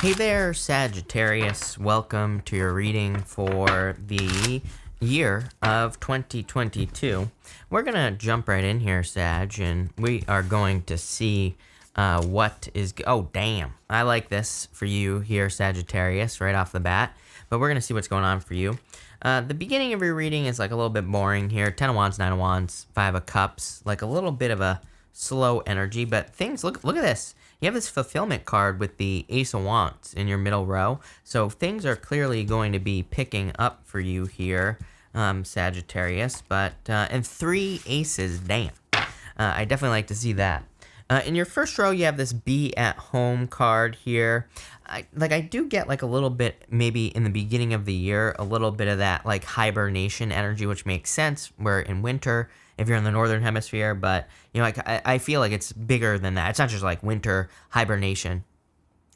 Hey there, Sagittarius. Welcome to your reading for the year of 2022. We're going to jump right in here, Sag, and we are going to see what is... Oh, damn. I like this for you here, Sagittarius, right off the bat. But we're going to see what's going on for you. The beginning of your reading is like a little bit boring here. 10 of Wands, 9 of Wands, 5 of Cups. Like a little bit of a slow energy, but things... Look at this. You have this fulfillment card with the Ace of Wands in your middle row. So things are clearly going to be picking up for you here, Sagittarius. But, and 3 aces, damn. I definitely like to see that. In your first row, you have this Be at Home card here. I do get like a little bit, maybe in the beginning of the year, a little bit of that like hibernation energy, which makes sense. We're in winter if you're in the northern hemisphere, but you know, like I feel like it's bigger than that. It's not just like winter hibernation.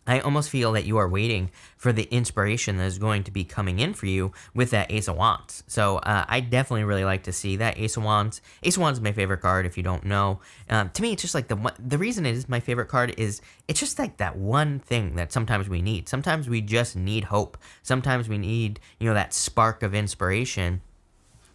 I almost feel that you are waiting for the inspiration that is going to be coming in for you with that Ace of Wands. So I definitely really like to see that Ace of Wands. Ace of Wands is my favorite card, if you don't know. To me, it's just like the reason it is my favorite card is it's just like that one thing that sometimes we need. Sometimes we just need hope. Sometimes we need, you know, that spark of inspiration.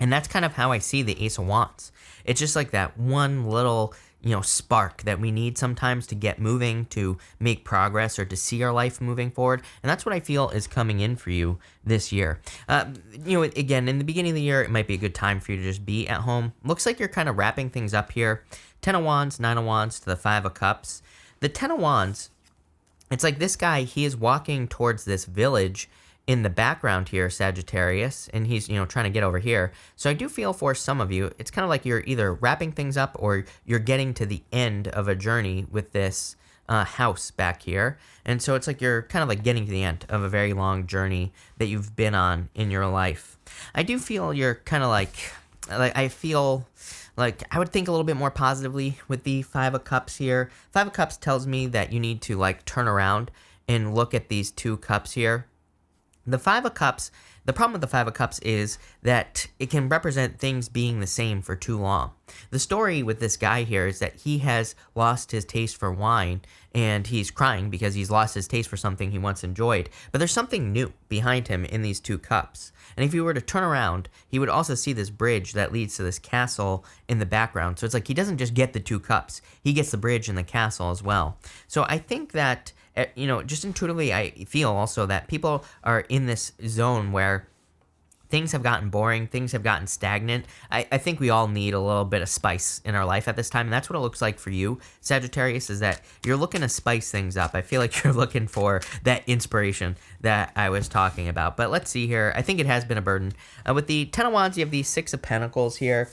And that's kind of how I see the Ace of Wands. It's just like that one little, you know, spark that we need sometimes to get moving, to make progress, or to see our life moving forward. And that's what I feel is coming in for you this year. You know, again, in the beginning of the year, it might be a good time for you to just be at home. Looks like you're kind of wrapping things up here. 10 of Wands, 9 of Wands to the 5 of Cups. The 10 of Wands, it's like this guy, he is walking towards this village in the background here, Sagittarius, and he's, you know, trying to get over here. So I do feel for some of you, it's kind of like you're either wrapping things up or you're getting to the end of a journey with this house back here. And so it's like you're kind of like getting to the end of a very long journey that you've been on in your life. I do feel you're kind of like I feel like I would think a little bit more positively with the 5 of Cups here. 5 of Cups tells me that you need to like turn around and look at these 2 cups here. The 5 of Cups, the problem with the 5 of Cups is that it can represent things being the same for too long. The story with this guy here is that he has lost his taste for wine, and he's crying because he's lost his taste for something he once enjoyed. But there's something new behind him in these 2 cups. And if he were to turn around, he would also see this bridge that leads to this castle in the background. So it's like he doesn't just get the 2 cups, he gets the bridge and the castle as well. So I think that, you know, just intuitively, I feel also that people are in this zone where things have gotten boring, things have gotten stagnant. I think we all need a little bit of spice in our life at this time, and that's what it looks like for you, Sagittarius, is that you're looking to spice things up. I feel like you're looking for that inspiration that I was talking about. But let's see here. I think it has been a burden. With the 10 of Wands, you have the 6 of Pentacles here.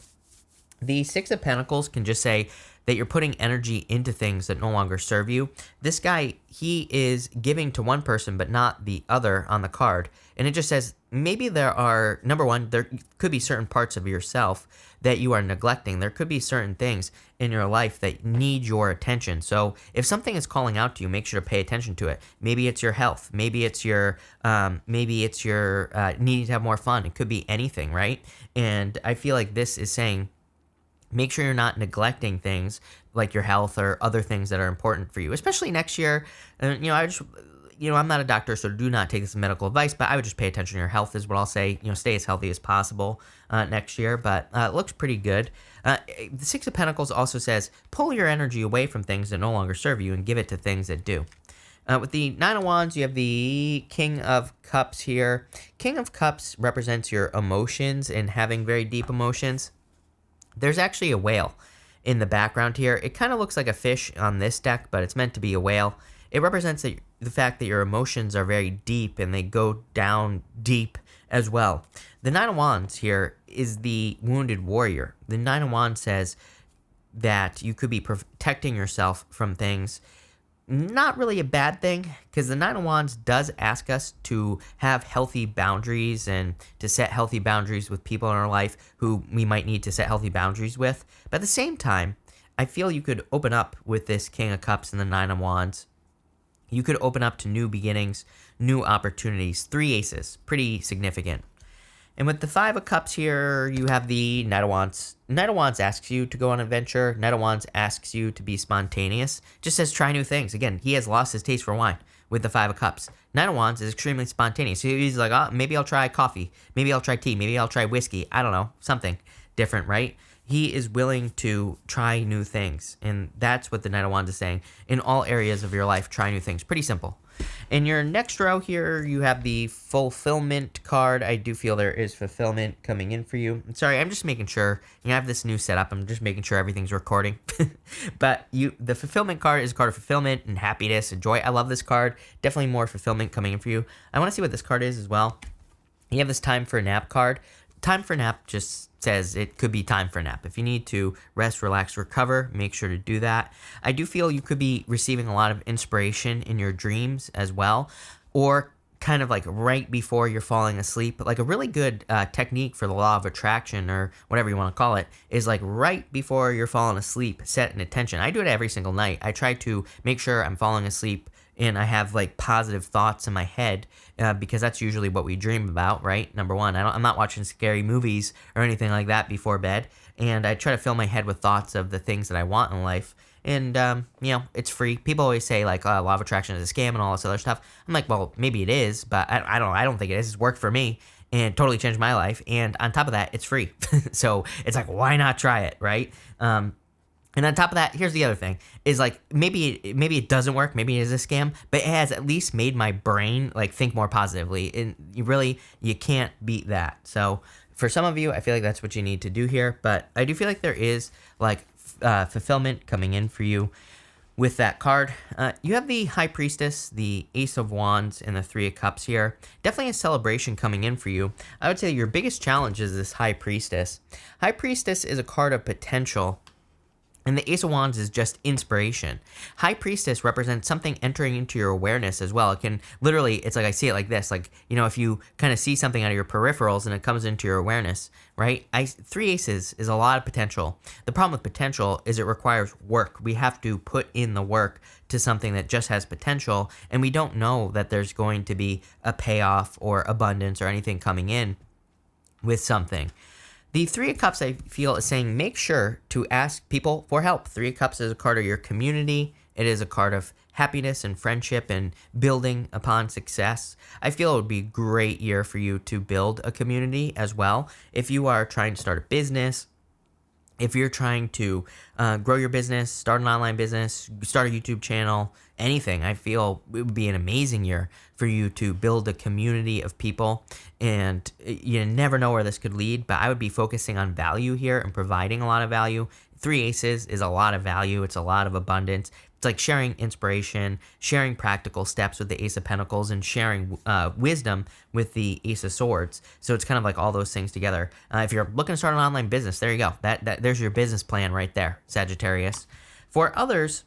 The 6 of Pentacles can just say that you're putting energy into things that no longer serve you. This guy, he is giving to one person but not the other on the card. And it just says maybe there are, number one, there could be certain parts of yourself that you are neglecting. There could be certain things in your life that need your attention. So if something is calling out to you, make sure to pay attention to it. Maybe it's your health. Maybe it's your needing to have more fun. It could be anything, right? And I feel like this is saying, make sure you're not neglecting things like your health or other things that are important for you, especially next year. And, you know, I'm not a doctor, so do not take this as medical advice, but I would just pay attention to your health is what I'll say. You know, stay as healthy as possible next year, but it looks pretty good. The 6 of Pentacles also says, pull your energy away from things that no longer serve you and give it to things that do. With the 9 of Wands, you have the King of Cups here. King of Cups represents your emotions and having very deep emotions. There's actually a whale in the background here. It kind of looks like a fish on this deck, but it's meant to be a whale. It represents the fact that your emotions are very deep and they go down deep as well. The 9 of Wands here is the wounded warrior. The 9 of Wands says that you could be protecting yourself from things. Not really a bad thing, because the 9 of Wands does ask us to have healthy boundaries and to set healthy boundaries with people in our life who we might need to set healthy boundaries with. But at the same time, I feel you could open up with this King of Cups and the 9 of Wands. You could open up to new beginnings, new opportunities. 3 aces, pretty significant. And with the 5 of Cups here, you have the Knight of Wands. Knight of Wands asks you to go on an adventure. Knight of Wands asks you to be spontaneous. Just says try new things. Again, he has lost his taste for wine. with the Five of Cups. Knight of Wands is extremely spontaneous. So he's like, oh, maybe I'll try coffee. Maybe I'll try tea. Maybe I'll try whiskey. I don't know, something different, right? He is willing to try new things. And that's what the Knight of Wands is saying. In all areas of your life, try new things. Pretty simple. In your next row here, you have the fulfillment card. I do feel there is fulfillment coming in for you. Sorry, I'm just making sure. I have this new setup. I'm just making sure everything's recording. But the fulfillment card is a card of fulfillment and happiness and joy. I love this card. Definitely more fulfillment coming in for you. I want to see what this card is as well. You have this time for a nap card. Time for nap just says it could be time for a nap. If you need to rest, relax, recover, make sure to do that. I do feel you could be receiving a lot of inspiration in your dreams as well, or kind of like right before you're falling asleep. Like a really good technique for the law of attraction, or whatever you want to call it, is like right before you're falling asleep, set an intention. I do it every single night. I try to make sure I'm falling asleep and I have like positive thoughts in my head, because that's usually what we dream about, right? Number one, I'm not watching scary movies or anything like that before bed, and I try to fill my head with thoughts of the things that I want in life. And it's free. People always say like, oh, law of attraction is a scam and all this other stuff. I'm like, well, maybe it is, but I don't think it is. It's worked for me and totally changed my life. And on top of that, it's free. So it's like, why not try it, right? And on top of that, here's the other thing, is like maybe it doesn't work, maybe it is a scam, but it has at least made my brain like think more positively, and you can't beat that. So for some of you, I feel like that's what you need to do here, but I do feel like there is like fulfillment coming in for you with that card. You have the High Priestess, the Ace of Wands, and the Three of Cups here. Definitely a celebration coming in for you. I would say your biggest challenge is this High Priestess. High Priestess is a card of potential, and the Ace of Wands is just inspiration. High Priestess represents something entering into your awareness as well. It can literally, it's like I see it like this, like, if you kind of see something out of your peripherals and it comes into your awareness, right? Three Aces is a lot of potential. The problem with potential is it requires work. We have to put in the work to something that just has potential, and we don't know that there's going to be a payoff or abundance or anything coming in with something. The Three of Cups, I feel, is saying make sure to ask people for help. Three of Cups is a card of your community. It is a card of happiness and friendship and building upon success. I feel it would be a great year for you to build a community as well. If you are trying to start a business, if you're trying to grow your business, start an online business, start a YouTube channel, anything, I feel it would be an amazing year for you to build a community of people. And you never know where this could lead, but I would be focusing on value here and providing a lot of value. Three Aces is a lot of value. It's a lot of abundance. It's like sharing inspiration, sharing practical steps with the Ace of Pentacles, and sharing wisdom with the Ace of Swords. So it's kind of like all those things together. If you're looking to start an online business, there you go. There's your business plan right there, Sagittarius. For others,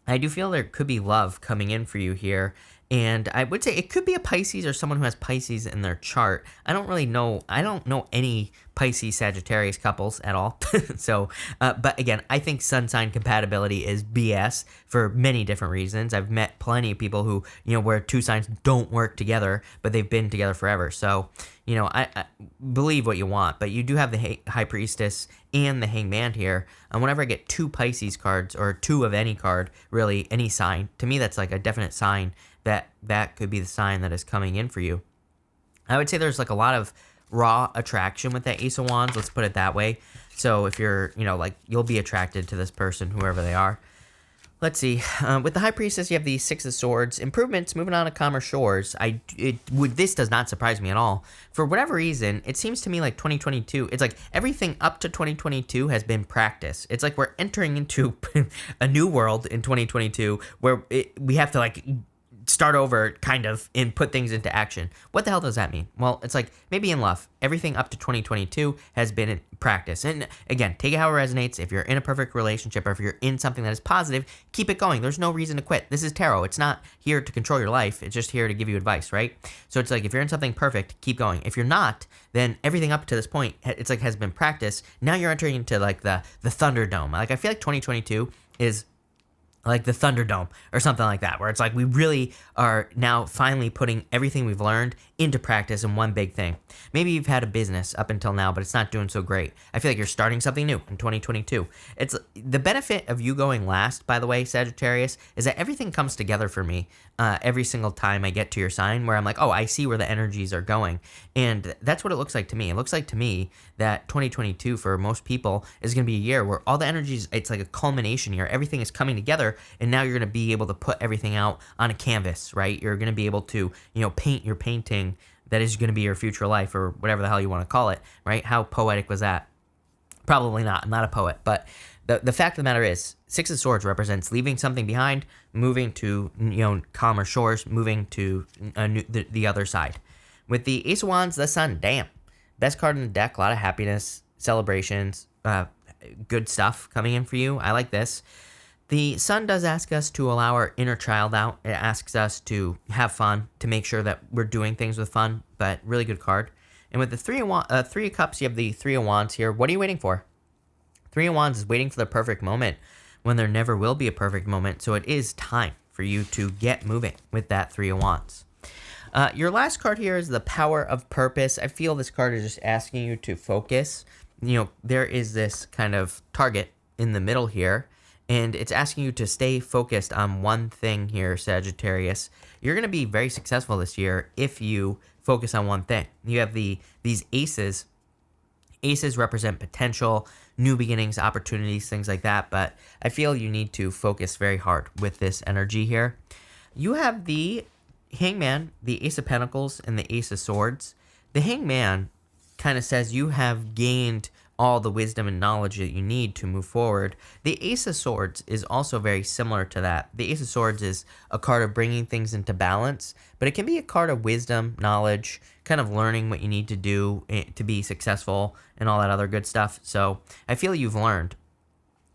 I do feel there could be love coming in for you here. And I would say it could be a Pisces or someone who has Pisces in their chart. I don't know any Pisces Sagittarius couples at all. So, but again, I think sun sign compatibility is BS for many different reasons. I've met plenty of people who, where two signs don't work together, but they've been together forever. So, I believe what you want, but you do have the High Priestess and the Hangman here. And whenever I get two Pisces cards, or two of any card, really any sign, to me that's like a definite sign that could be the sign that is coming in for you. I would say there's like a lot of raw attraction with that Ace of Wands, let's put it that way. So if you're, you'll be attracted to this person, whoever they are. Let's see. With the High Priestess, you have the Six of Swords. Improvements, moving on to calmer shores. This does not surprise me at all. For whatever reason, it seems to me like 2022, it's like everything up to 2022 has been practice. It's like we're entering into a new world in 2022 where we have to start over kind of and put things into action. What the hell does that mean? Well, it's like maybe in love, everything up to 2022 has been in practice. And again, take it how it resonates. If you're in a perfect relationship, or if you're in something that is positive, keep it going. There's no reason to quit. This is tarot. It's not here to control your life. It's just here to give you advice, right? So it's like if you're in something perfect, keep going. If you're not, then everything up to this point, it's like has been practice. Now you're entering into like the Thunderdome. Like I feel like 2022 is like the Thunderdome or something like that, where it's like we really are now finally putting everything we've learned into practice in one big thing. Maybe you've had a business up until now, but it's not doing so great. I feel like you're starting something new in 2022. It's the benefit of you going last, by the way, Sagittarius, is that everything comes together for me every single time I get to your sign, where I'm like, oh, I see where the energies are going. And that's what it looks like to me. It looks like to me that 2022 for most people is going to be a year where all the energies, it's like a culmination year. Everything is coming together, and now you're going to be able to put everything out on a canvas, right? You're going to be able to, paint your painting that is going to be your future life, or whatever the hell you want to call it, right? How poetic was that? Probably not. I'm not a poet, but the fact of the matter is, Six of Swords represents leaving something behind, moving to calmer shores, moving to the other side. With the Ace of Wands, the Sun, damn, best card in the deck. A lot of happiness, celebrations, good stuff coming in for you. I like this. The Sun does ask us to allow our inner child out. It asks us to have fun, to make sure that we're doing things with fun, but really good card. And with the Three of Cups, you have the Three of Wands here. What are you waiting for? Three of Wands is waiting for the perfect moment when there never will be a perfect moment. So it is time for you to get moving with that Three of Wands. Your last card here is the Power of Purpose. I feel this card is just asking you to focus. There is this kind of target in the middle here, and it's asking you to stay focused on one thing here, Sagittarius. You're going to be very successful this year if you focus on one thing. You have these aces. Aces represent potential, new beginnings, opportunities, things like that. But I feel you need to focus very hard with this energy here. You have the Hangman, the Ace of Pentacles, and the Ace of Swords. The Hangman kind of says you have gained all the wisdom and knowledge that you need to move forward. The Ace of Swords is also very similar to that. The Ace of Swords is a card of bringing things into balance, but it can be a card of wisdom, knowledge, kind of learning what you need to do to be successful and all that other good stuff. So I feel you've learned.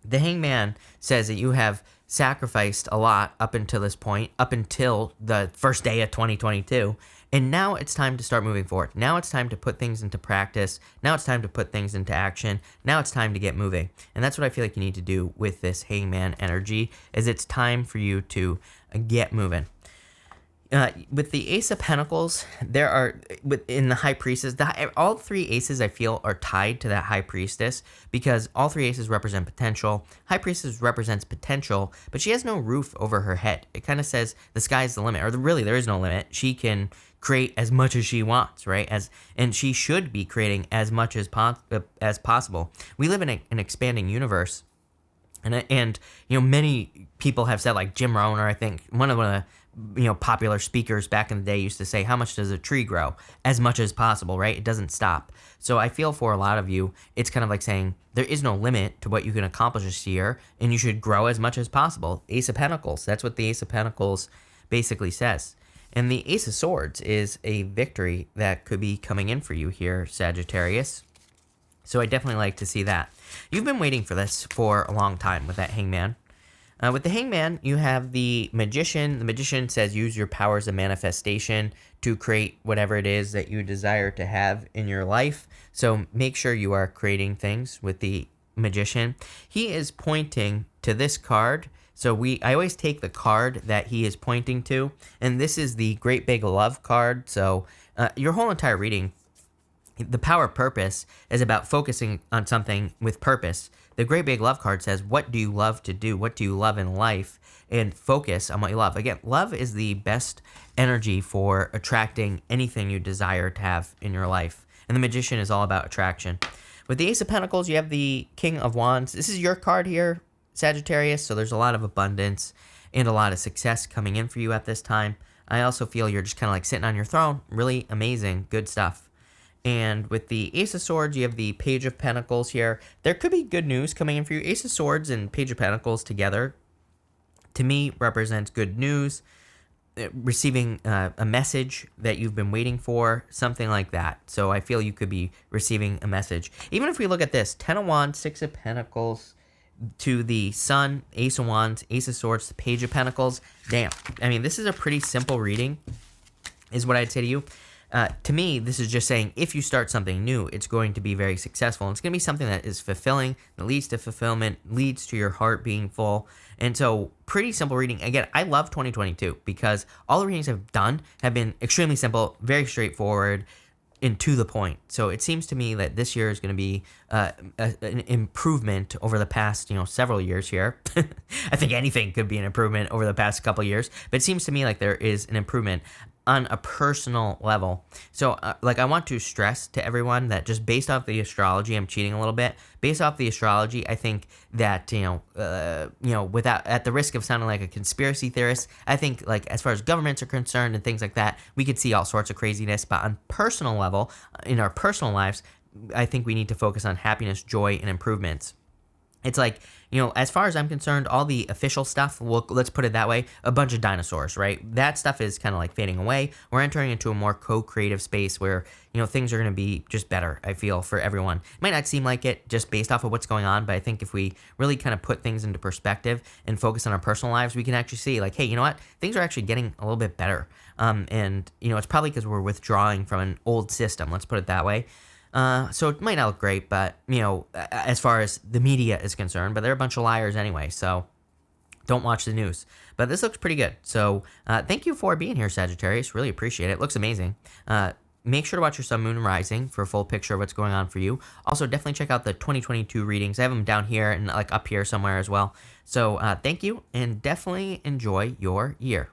The Hangman says that you have sacrificed a lot up until this point, up until the first day of 2022. And now it's time to start moving forward. Now it's time to put things into practice. Now it's time to put things into action. Now it's time to get moving. And that's what I feel like you need to do with this Hangman energy, is it's time for you to get moving. With the Ace of Pentacles, there are, in the High Priestess, all three aces I feel are tied to that High Priestess, because all three aces represent potential. High Priestess represents potential, but she has no roof over her head. It kind of says the sky's the limit, or really there is no limit. She can create as much as she wants, right? And she should be creating as much as possible. We live in an expanding universe. And many people have said, like Jim Rohn, or I think one of the popular speakers back in the day used to say, how much does a tree grow? As much as possible, right? It doesn't stop. So I feel for a lot of you, it's kind of like saying there is no limit to what you can accomplish this year, and you should grow as much as possible. Ace of Pentacles, that's what the Ace of Pentacles basically says. And the Ace of Swords is a victory that could be coming in for you here, Sagittarius. So I definitely like to see that. You've been waiting for this for a long time with that Hangman. With the Hangman, you have the Magician. The Magician says use your powers of manifestation to create whatever it is that you desire to have in your life. So make sure you are creating things with the Magician. He is pointing to this card. So I always take the card that he is pointing to, and this is the Great Big Love card. So your whole entire reading, the Power of Purpose, is about focusing on something with purpose. The Great Big Love card says, what do you love to do? What do you love in life? And focus on what you love. Again, love is the best energy for attracting anything you desire to have in your life. And the Magician is all about attraction. With the Ace of Pentacles, you have the King of Wands. This is your card here, Sagittarius, so there's a lot of abundance and a lot of success coming in for you at this time. I also feel you're just kind of like sitting on your throne. Really amazing, good stuff. And with the Ace of Swords, you have the Page of Pentacles here. There could be good news coming in for you. Ace of Swords and Page of Pentacles together, to me, represents good news, receiving a message that you've been waiting for, something like that. So I feel you could be receiving a message. Even if we look at this, 10 of Wands, 6 of Pentacles, to the Sun, Ace of Wands, Ace of Swords, the Page of Pentacles. Damn. I mean, this is a pretty simple reading, is what I'd say to you. To me, this is just saying if you start something new, it's going to be very successful. And it's going to be something that is fulfilling, that leads to fulfillment, leads to your heart being full. And so, pretty simple reading. Again, I love 2022 because all the readings I've done have been extremely simple, very straightforward, and to the point. So it seems to me that this year is going to be an improvement over the past, several years here. I think anything could be an improvement over the past couple years, but it seems to me like there is an improvement on a personal level. So, I want to stress to everyone that just based off the astrology, I'm cheating a little bit. Based off the astrology, I think that without at the risk of sounding like a conspiracy theorist, I think like as far as governments are concerned and things like that, we could see all sorts of craziness. But on personal level, in our personal lives, I think we need to focus on happiness, joy, and improvements. It's like, as far as I'm concerned, all the official stuff, well, let's put it that way, a bunch of dinosaurs, right? That stuff is kind of like fading away. We're entering into a more co-creative space where, things are going to be just better, I feel, for everyone. It might not seem like it just based off of what's going on, but I think if we really kind of put things into perspective and focus on our personal lives, we can actually see like, hey, you know what? Things are actually getting a little bit better. And it's probably because we're withdrawing from an old system, let's put it that way. So it might not look great, but, as far as the media is concerned, but they're a bunch of liars anyway, so don't watch the news. But this looks pretty good. So thank you for being here, Sagittarius. Really appreciate it. Looks amazing. Make sure to watch your sun, moon, and rising for a full picture of what's going on for you. Also, definitely check out the 2022 readings. I have them down here and like up here somewhere as well. So thank you, and definitely enjoy your year.